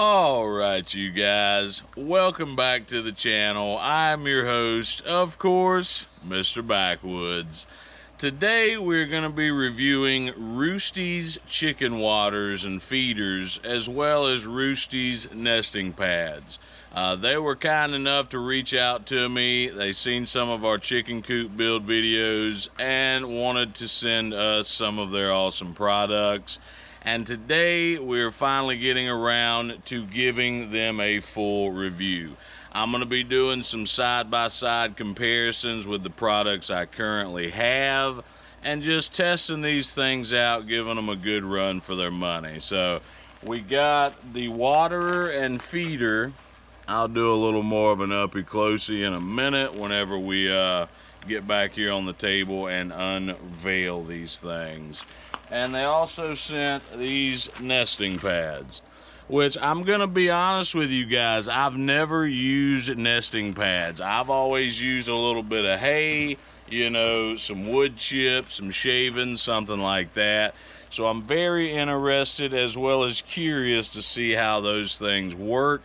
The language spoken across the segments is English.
Alright, you guys, welcome back to the channel. I'm your host, of course, Mr. Backwoods. Today we're going to be reviewing ROOSTY'S chicken waters and feeders, as well as ROOSTY'S nesting pads. They were kind enough to reach out to me. They seen some of our chicken coop build videos and wanted to send us some of their awesome products. And today we're finally getting around to giving them a full review. I'm going to be doing some side-by-side comparisons with the products I currently have and just testing these things out, giving them a good run for their money. So we got the waterer and feeder. I'll do a little more of an uppy-closey in a minute whenever we get back here on the table and unveil these things. And they also sent these nesting pads, which I'm going to be honest with you guys, I've never used nesting pads. I've always used a little bit of hay, you know, some wood chips, some shavings, something like that. So I'm very interested as well as curious to see how those things work.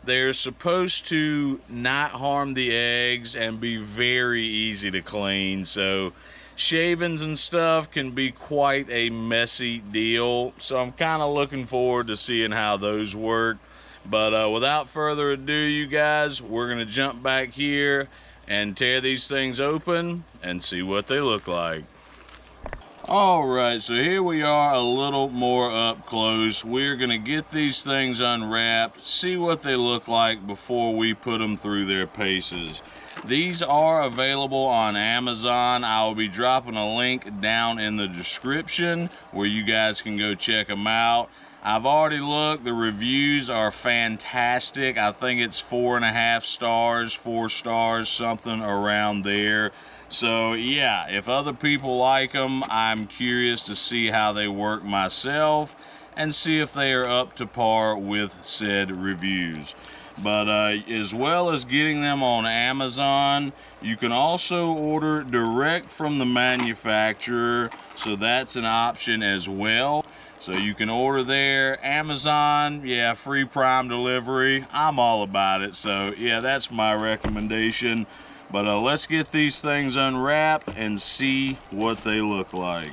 They're supposed to not harm the eggs and be very easy to clean. So shavings and stuff can be quite a messy deal, so I'm kind of looking forward to seeing how those work. But without further ado, you guys, we're going to jump back here and tear these things open and see what they look like. Alright, so here we are a little more up close. We're going to get these things unwrapped, see what they look like before we put them through their paces. These are available on Amazon. I will be dropping a link down in the description where you guys can go check them out. I've already looked. The reviews are fantastic. I think it's 4.5 stars, 4 stars, something around there. So yeah, if other people like them, I'm curious to see how they work myself and see if they are up to par with said reviews. But as well as getting them on Amazon, you can also order direct from the manufacturer, so that's an option as well. So you can order there. Amazon, yeah, free Prime delivery. I'm all about it. So yeah, that's my recommendation. But let's get these things unwrapped and see what they look like.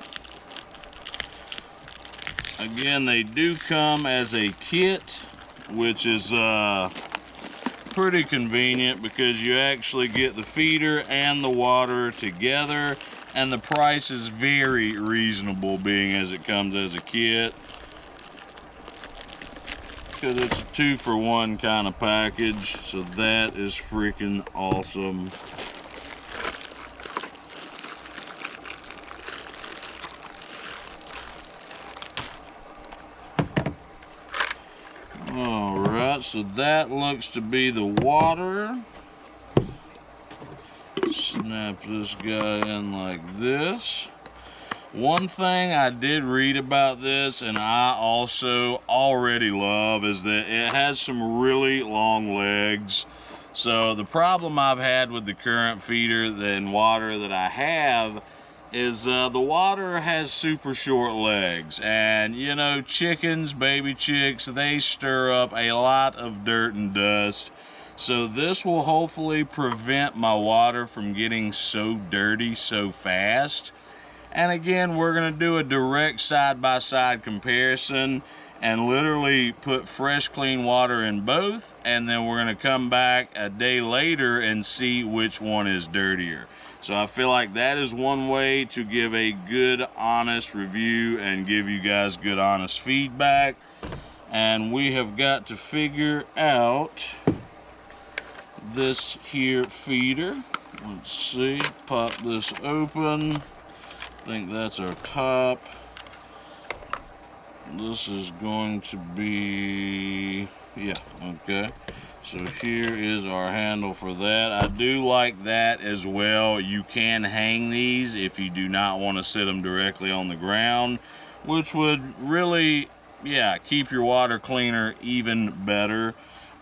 Again, they do come as a kit, which is pretty convenient because you actually get the feeder and the water together, and the price is very reasonable being as it comes as a kit, because it's a 2-for-1 kind of package. So that is freaking awesome. Alright, so that looks to be the water. Snap this guy in like this. One thing I did read about this, and I also already love, is that it has some really long legs. So the problem I've had with the current feeder and water that I have is the water has super short legs, and you know, chickens, baby chicks, they stir up a lot of dirt and dust. So this will hopefully prevent my water from getting so dirty so fast. And again, we're going to do a direct side-by-side comparison and literally put fresh clean water in both, and then we're going to come back a day later and see which one is dirtier. So I feel like that is one way to give a good, honest review and give you guys good, honest feedback. And we have got to figure out this here feeder. Let's see, pop this open. I think that's our top. This is going to be, yeah, okay. So here is our handle for that. I do like that as well. You can hang these if you do not want to sit them directly on the ground, which would really, yeah, keep your water cleaner even better.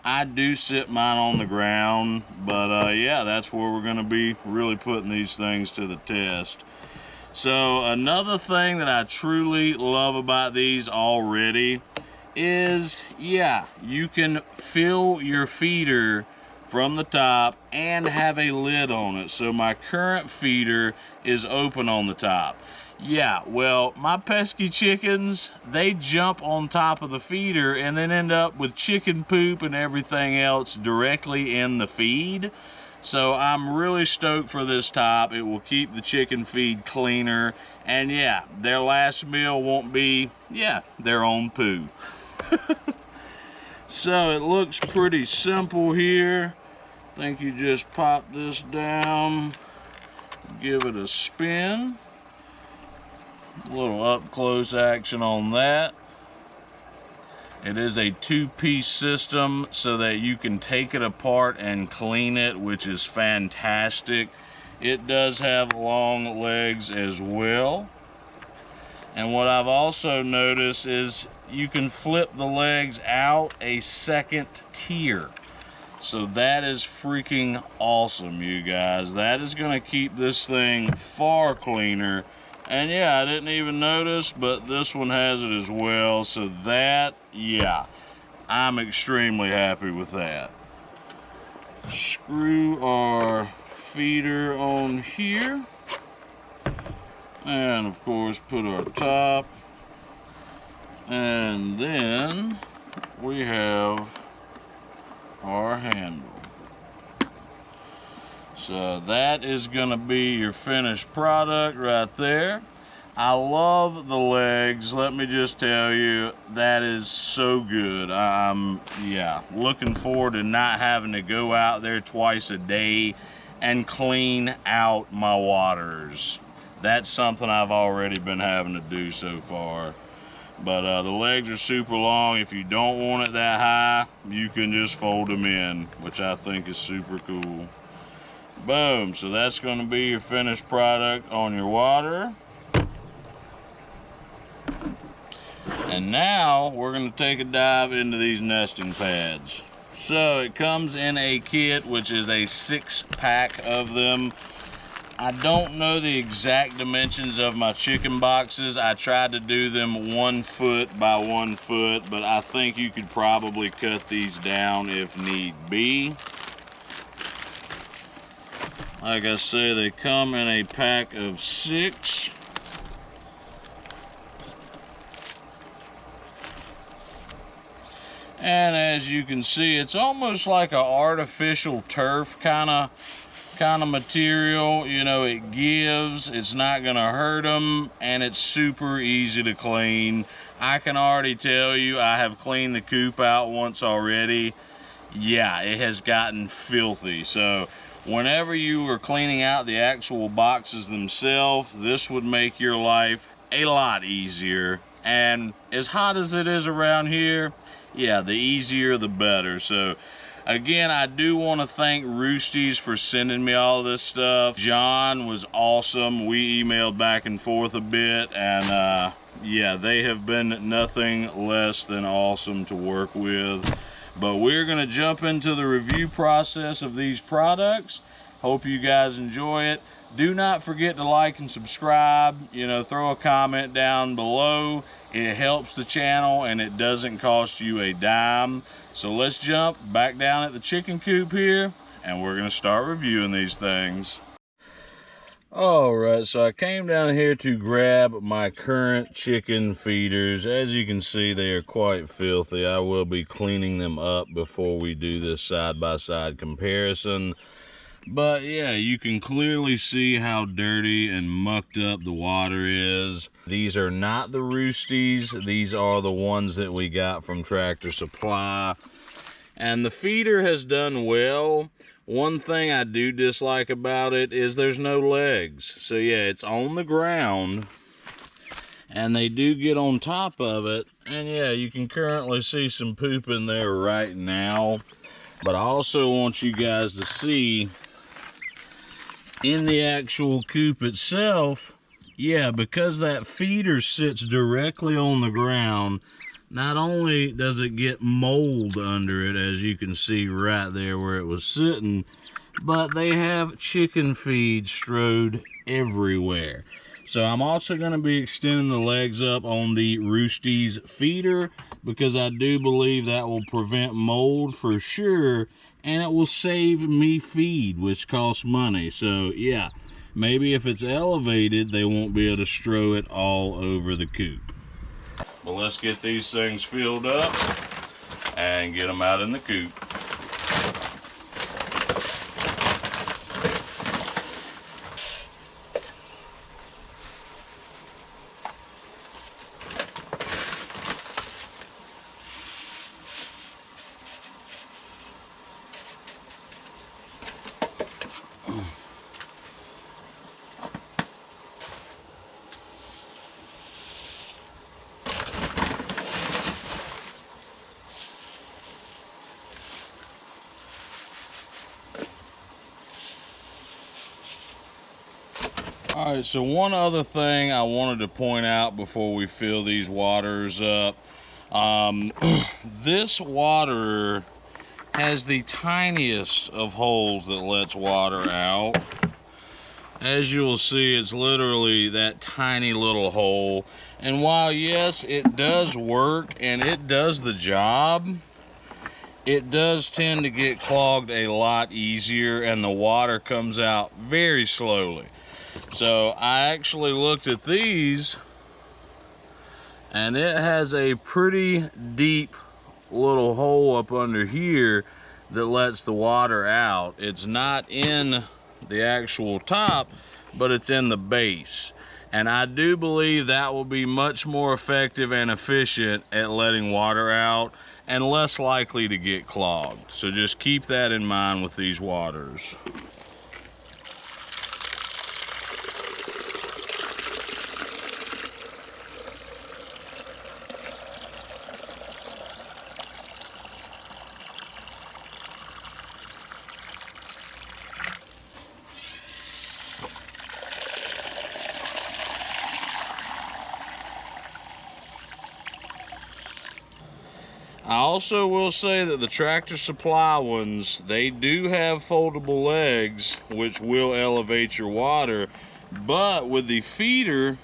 I do sit mine on the ground, but yeah, that's where we're going to be really putting these things to the test. So another thing that I truly love about these already is, yeah, you can fill your feeder from the top and have a lid on it. So my current feeder is open on the top. Yeah, well, my pesky chickens, they jump on top of the feeder and then end up with chicken poop and everything else directly in the feed. So I'm really stoked for this top. It will keep the chicken feed cleaner. And yeah, their last meal won't be, yeah, their own poo. So it looks pretty simple here. I think you just pop this down, give it a spin. A little up close action on that. It is a two-piece system so that you can take it apart and clean it, which is fantastic. It does have long legs as well. And what I've also noticed is you can flip the legs out a second tier. So that is freaking awesome, you guys. That is going to keep this thing far cleaner. And yeah, I didn't even notice, but this one has it as well. So that, yeah, I'm extremely happy with that. Screw our feeder on here. And of course, put our top. And then we have our handle. So that is going to be your finished product right there. I love the legs. Let me just tell you, that is so good. I'm, yeah, looking forward to not having to go out there twice a day and clean out my waters. That's something I've already been having to do so far. But the legs are super long. If you don't want it that high, you can just fold them in, which I think is super cool. Boom, so that's going to be your finished product on your water. And now we're going to take a dive into these nesting pads. So it comes in a kit, which is a 6-pack of them. I don't know the exact dimensions of my chicken boxes. I tried to do them 1 foot by 1 foot, but I think you could probably cut these down if need be. Like I say, they come in a pack of 6. And as you can see, it's almost like an artificial turf kind of material. You know, it gives, it's not gonna hurt them, and it's super easy to clean. I can already tell you, I have cleaned the coop out once already. Yeah, it has gotten filthy. So whenever you are cleaning out the actual boxes themselves, this would make your life a lot easier. And as hot as it is around here, yeah, the easier the better. So again, I do want to thank ROOSTY'S for sending me all this stuff. John was awesome. We emailed back and forth a bit, and yeah, they have been nothing less than awesome to work with. But we're going to jump into the review process of these products. Hope you guys enjoy it. Do not forget to like and subscribe. You know, throw a comment down below. It helps the channel and it doesn't cost you a dime. So let's jump back down at the chicken coop here and we're going to start reviewing these things. Alright, so I came down here to grab my current chicken feeders. As you can see, they are quite filthy. I will be cleaning them up before we do this side-by-side comparison. But yeah, you can clearly see how dirty and mucked up the water is. These are not the ROOSTY'S. These are the ones that we got from Tractor Supply. And the feeder has done well. One thing I do dislike about it is there's no legs. So yeah, it's on the ground. And they do get on top of it. And yeah, you can currently see some poop in there right now. But I also want you guys to see in the actual coop itself, yeah, because that feeder sits directly on the ground, not only does it get mold under it, as you can see right there where it was sitting, but they have chicken feed strewed everywhere. So I'm also going to be extending the legs up on the ROOSTY'S feeder because I do believe that will prevent mold for sure, and it will save me feed, which costs money. So yeah, maybe if it's elevated, they won't be able to strow it all over the coop. But let's get these things filled up and get them out in the coop. All right, so one other thing I wanted to point out before we fill these waters up. This water has the tiniest of holes that lets water out. As you'll see, it's literally that tiny little hole. And while yes, it does work and it does the job, it does tend to get clogged a lot easier and the water comes out very slowly. So I actually looked at these, and it has a pretty deep little hole up under here that lets the water out. It's not in the actual top, but it's in the base. And I do believe that will be much more effective and efficient at letting water out and less likely to get clogged. So just keep that in mind with these waters. I also will say that the Tractor Supply ones, they do have foldable legs, which will elevate your water. But with the feeder,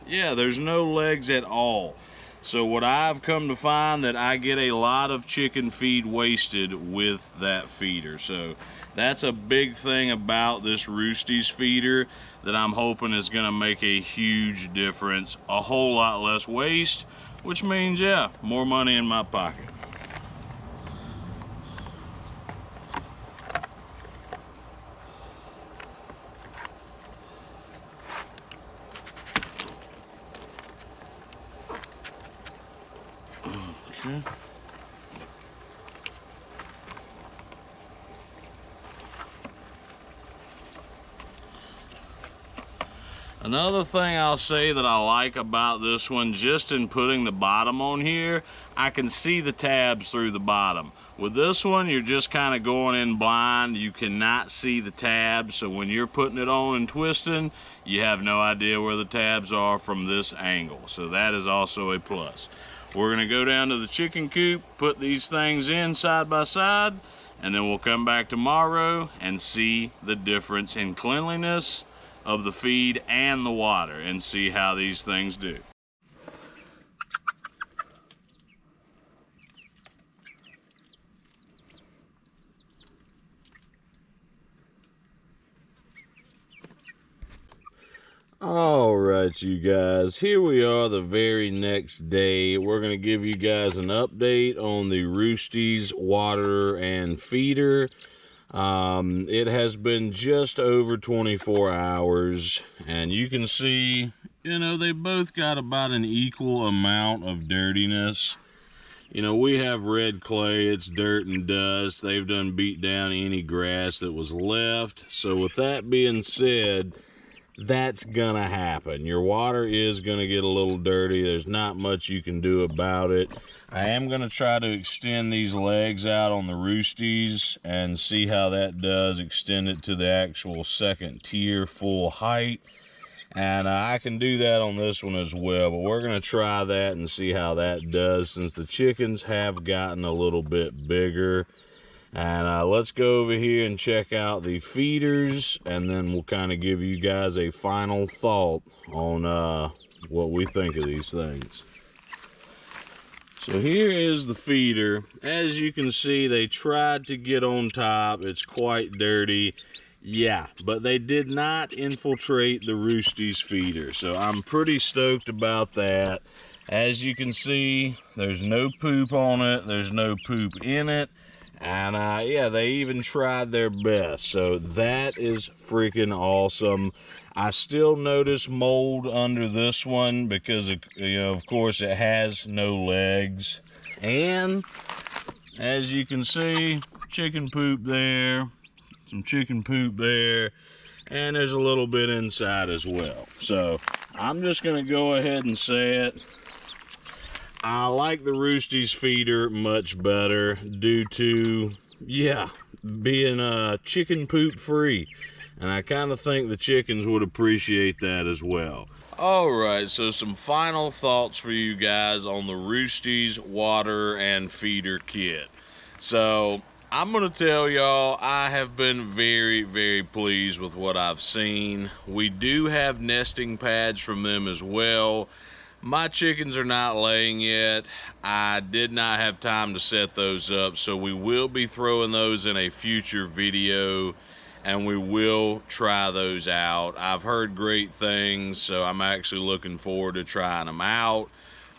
yeah, there's no legs at all. So what I've come to find that I get a lot of chicken feed wasted with that feeder. So that's a big thing about this ROOSTY'S feeder that I'm hoping is gonna make a huge difference. A whole lot less waste, which means, yeah, more money in my pocket. Okay. Another thing I'll say that I like about this one, just in putting the bottom on here, I can see the tabs through the bottom. With this one, you're just kind of going in blind. You cannot see the tabs, so when you're putting it on and twisting, you have no idea where the tabs are from this angle. So that is also a plus. We're gonna go down to the chicken coop, put these things in side by side, and then we'll come back tomorrow and see the difference in cleanliness of the feed and the water and see how these things do. All right, you guys, here we are the very next day. We're going to give you guys an update on the ROOSTY'S water and feeder. It has been just over 24 hours, and you can see, you know, they both got about an equal amount of dirtiness. You know, we have red clay, it's dirt and dust. They've done beat down any grass that was left. So with that being said, that's gonna happen. Your water is gonna get a little dirty. There's not much you can do about it. I am gonna try to extend these legs out on the ROOSTY'S and see how that does, extend it to the actual second tier full height. And I can do that on this one as well, but we're gonna try that and see how that does, since the chickens have gotten a little bit bigger. And let's go over here and check out the feeders, and then we'll kind of give you guys a final thought on what we think of these things. So here is the feeder. As you can see, they tried to get on top. It's quite dirty. Yeah, but they did not infiltrate the ROOSTY'S feeder. So I'm pretty stoked about that. As you can see, there's no poop on it. There's no poop in it. And yeah, they even tried their best. So that is freaking awesome. I still notice mold under this one because, of course, it has no legs. And as you can see, chicken poop there, some chicken poop there, and there's a little bit inside as well. So I'm just going to go ahead and say it. I like the ROOSTY'S feeder much better due to, yeah, being chicken poop free. And I kind of think the chickens would appreciate that as well. Alright, so some final thoughts for you guys on the ROOSTY'S water and feeder kit. So, I'm going to tell y'all, I have been very, very pleased with what I've seen. We do have nesting pads from them as well. My chickens are not laying yet. I did not have time to set those up, so we will be throwing those in a future video, and we will try those out. I've heard great things, so I'm actually looking forward to trying them out.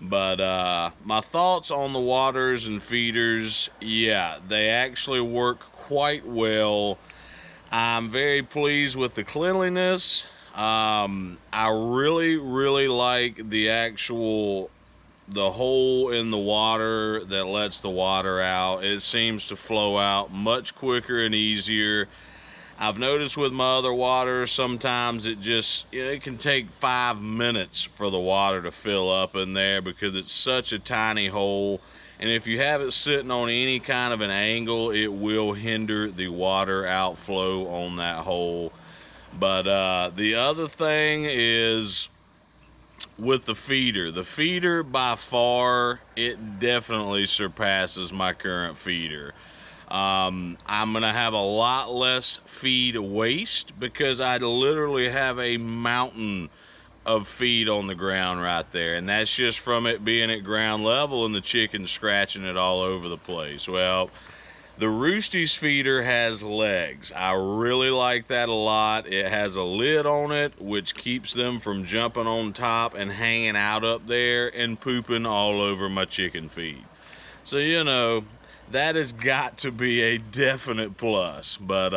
But my thoughts on the waters and feeders, yeah, they actually work quite well. I'm very pleased with the cleanliness. I really like the hole in the water that lets the water out. It seems to flow out much quicker and easier. I've noticed with my other water, sometimes it can take 5 minutes for the water to fill up in there because it's such a tiny hole. And if you have it sitting on any kind of an angle, it will hinder the water outflow on that hole. But the other thing is with the feeder. The feeder, by far, it definitely surpasses my current feeder. I'm going to have a lot less feed waste because I literally have a mountain of feed on the ground right there. And that's just from it being at ground level and the chickens scratching it all over the place. Well, the ROOSTY'S feeder has legs. I really like that a lot. It has a lid on it, which keeps them from jumping on top and hanging out up there and pooping all over my chicken feed. So, that has got to be a definite plus. But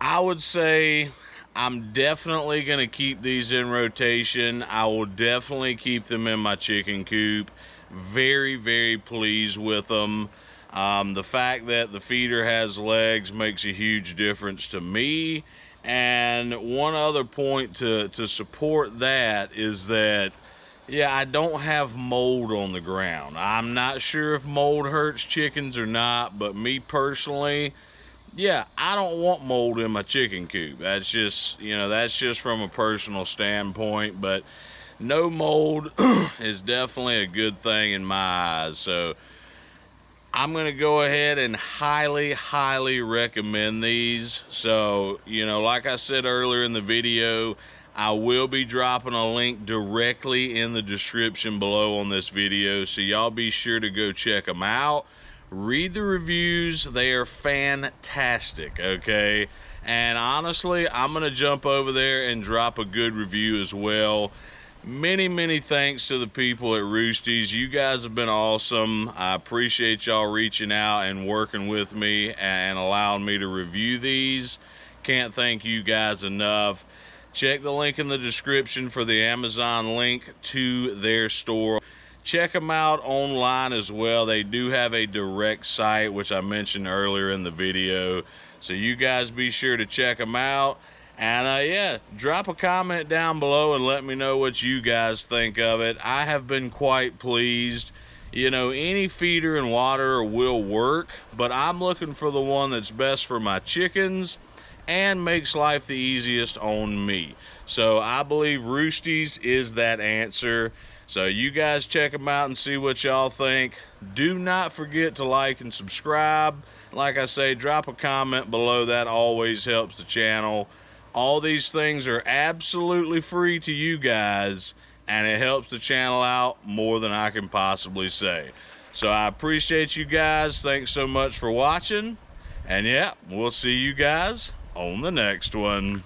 I would say I'm definitely going to keep these in rotation. I will definitely keep them in my chicken coop. Very, very pleased with them. The fact that the feeder has legs makes a huge difference to me. And one other point to support that is that, yeah, I don't have mold on the ground. I'm not sure if mold hurts chickens or not, but me personally, yeah, I don't want mold in my chicken coop. That's just, that's just from a personal standpoint, but no mold is definitely a good thing in my eyes. So I'm going to go ahead and highly recommend these. So, like I said earlier in the video, I will be dropping a link directly in the description below on this video. So y'all be sure to go check them out. Read the reviews. They are fantastic, okay? And honestly, I'm going to jump over there and drop a good review as well. Many thanks to the people at ROOSTY'S. You guys have been awesome. I appreciate y'all reaching out and working with me and allowing me to review these. Can't thank you guys enough. Check the link in the description for the Amazon link to their store. Check them out online as well. They do have a direct site, which I mentioned earlier in the video. So you guys be sure to check them out. And yeah, drop a comment down below and let me know what you guys think of it. I have been quite pleased. Any feeder and water will work, but I'm looking for the one that's best for my chickens and makes life the easiest on me. So I believe ROOSTY'S is that answer. So you guys check them out and see what y'all think. Do not forget to like and subscribe. Like I say, drop a comment below. That always helps the channel. All these things are absolutely free to you guys, and it helps the channel out more than I can possibly say. So I appreciate you guys. Thanks so much for watching. And yeah, we'll see you guys on the next one.